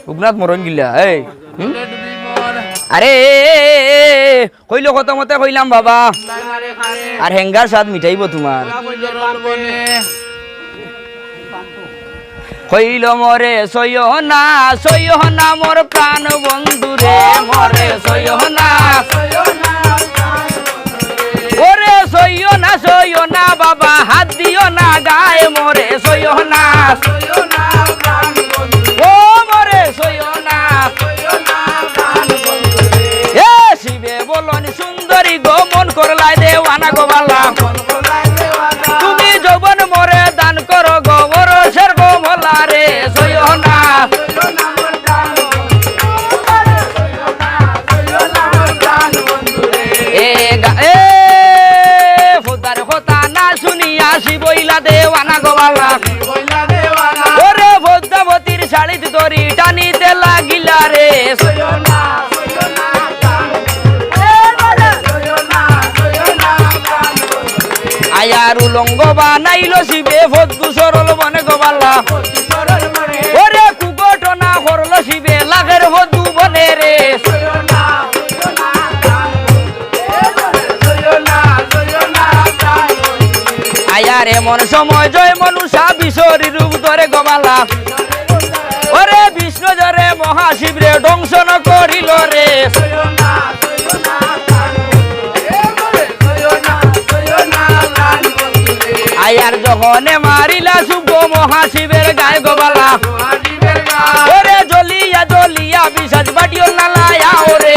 উগনাথ মরণ গিলা এই আরে কইলো কত মতে কইলাম বাবা আর হেঙ্গার স্বাদ মিটাইব তোমার কইল মরে সইহনা মোর প্রাণ বন্ধু রে মরে সইহনা ওরে সইহনা বাবা হাত দিও না গায়ে মরে সইহনা ও মরে সইহনা এ শিবে বলনি সুন্দরী গো মন করলাই দেওয়ানা গো বালা তুমি যৌবন মরে দান করো গো বরসের গো ভোলা রে সইহনা ফোদার কথা না শুনিয়া শিবইলা দেওয়ানা গো বালা ওরে ভদ্রাবতীর শাড়িতে দড়ি টানিতে লাগিলা রে আয়ার উলঙ্গ বানাইলো শিবে ভদ্দু সরল বনে গোবালা ওরে কুকটনা করলো শিবে লাগের ভদ্দু বনে রে আয়ার এমন সময় জয় মনুষা বিশরী রূপ ধরে গোবালা ওরে বিষ্ণু জরে মহাশিব রে দংশন করিল রে আয়ার যখনে মারিলা শুভ মহাশিবের গায়ে গোবালা ওরে জ্বলিয়া জ্বলিয়া বিষাদ বাটিও নালায়া ওরে